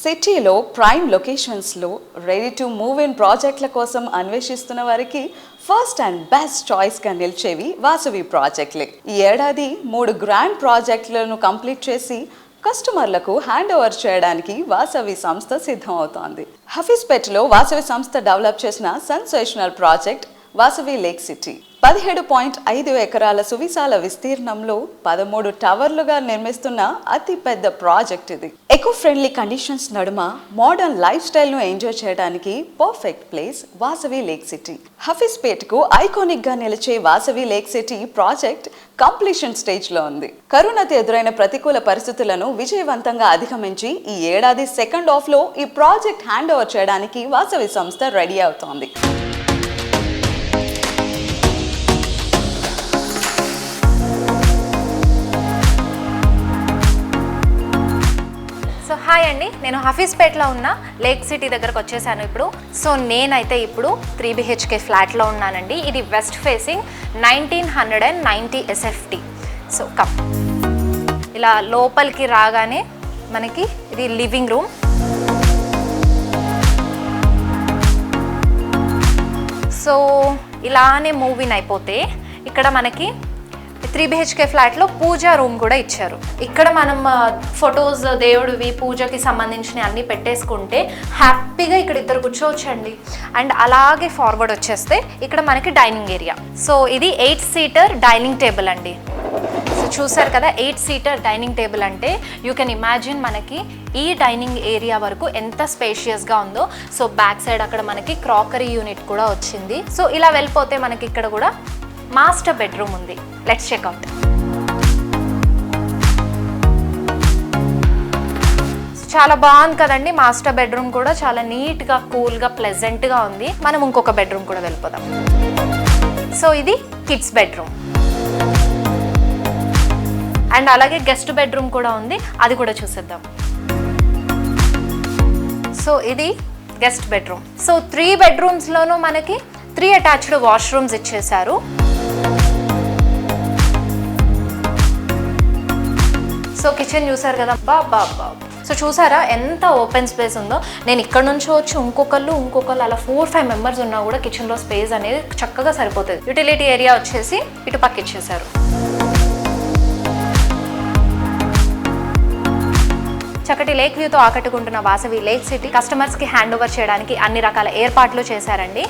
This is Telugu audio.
సిటీలో ప్రైమ్ లొకేషన్స్లో రెడీ టు మూవ్ ఇన్ ప్రాజెక్టుల కోసం అన్వేషిస్తున్న వారికి ఫస్ట్ అండ్ బెస్ట్ చాయిస్గా నిలిచేవి వాసవి ప్రాజెక్టులే. ఈ ఏడాది 3 గ్రాండ్ ప్రాజెక్టులను కంప్లీట్ చేసి కస్టమర్లకు హ్యాండ్ ఓవర్ చేయడానికి వాసవి సంస్థ సిద్ధం అవుతోంది. హఫీజ్పేటలో వాసవి సంస్థ డెవలప్ చేసిన sensational project Vasavi lake city 17.5 ఎకరాల సువిశాల విస్తీర్ణంలో 13 టవర్లుగా నిర్మిస్తున్న అతి పెద్ద ప్రాజెక్ట్ ఇది. ఎకో ఫ్రెండ్లీ కండిషన్స్ నడుమ మోడర్న్ లైఫ్ స్టైల్ ను ఎంజాయ్ చేయడానికి perfect place Vasavi lake city. హఫీజ్పేటకు ఐకానిక్ గా నిలిచే Vasavi lake city project completion stage లో ఉంది. కరోనాతో ఎదురైన ప్రతికూల పరిస్థితులను విజయవంతంగా అధిగమించి ఈ ఏడాది సెకండ్ హాఫ్ లో ఈ ప్రాజెక్ట్ హ్యాండ్ ఓవర్ చేయడానికి వాసవి సంస్థ రెడీ అవుతోంది. హాయ్ అండి, నేను హఫీజ్పేటలో ఉన్న లేక్ సిటీ దగ్గరకు వచ్చేసాను ఇప్పుడు. సో నేనైతే ఇప్పుడు 3 BHK ఫ్లాట్లో ఉన్నానండి. ఇది west facing 1990 SFT. So come ఇలా లోపలికి రాగానే మనకి ఇది లివింగ్ రూమ్. సో ఇలానే మూవింగ్ అయిపోతే ఇక్కడ మనకి 3 BHK ఫ్లాట్లో పూజా రూమ్ కూడా ఇచ్చారు. ఇక్కడ మనం ఫొటోస్, దేవుడివి, పూజకి సంబంధించిన అన్నీ పెట్టేసుకుంటే హ్యాపీగా ఇక్కడ ఇద్దరు కూర్చోవచ్చండి. అండ్ అలాగే ఫార్వర్డ్ వచ్చేస్తే ఇక్కడ మనకి డైనింగ్ ఏరియా. సో ఇది 8 సీటర్ డైనింగ్ టేబుల్ అండి. సో చూసారు కదా, 8 సీటర్ డైనింగ్ టేబుల్ అంటే యూ కెన్ ఇమాజిన్ మనకి ఈ డైనింగ్ ఏరియా వరకు ఎంత స్పేషియస్గా ఉందో. సో బ్యాక్ సైడ్ అక్కడ మనకి క్రాకరీ యూనిట్ కూడా వచ్చింది. సో ఇలా వెళ్ళిపోతే మనకి ఇక్కడ కూడా మాస్టర్ బెడ్రూమ్ ఉంది. Let's check out. చాలా బాగుంది కదండి. మాస్టర్ బెడ్రూమ్ కూడా చాలా నీట్గా, కూల్గా, ప్లెజెంట్గా ఉంది. మనం ఇంకొక బెడ్రూమ్ కూడా వెళ్ళిపోదాం. సో ఇది కిడ్స్ బెడ్రూమ్ అండ్ అలాగే గెస్ట్ బెడ్రూమ్ కూడా ఉంది, అది కూడా చూసేద్దాం. సో ఇది గెస్ట్ బెడ్రూమ్. సో 3 బెడ్రూమ్స్లోనూ మనకి 3 అటాచ్డ్ వాష్రూమ్స్ ఇచ్చేసారు. సో కిచెన్ చూసారు కదా, బాబా. సో చూసారా ఎంత ఓపెన్ స్పేస్ ఉందో. నేను ఇక్కడ నుంచి వచ్చి ఇంకొకళ్ళు అలా 4-5 మెంబర్స్ ఉన్నా కూడా కిచెన్లో స్పేస్ అనేది చక్కగా సరిపోతుంది. యూటిలిటీ ఏరియా వచ్చేసి ఇటు పక్క ఇచ్చేసారు. చక్కటి లేక్ వ్యూతో ఆకట్టుకుంటున్న వాసవి లేక్ సిటీ కస్టమర్స్కి హ్యాండ్ ఓవర్ చేయడానికి అన్ని రకాల ఏర్పాట్లు చేశారండి.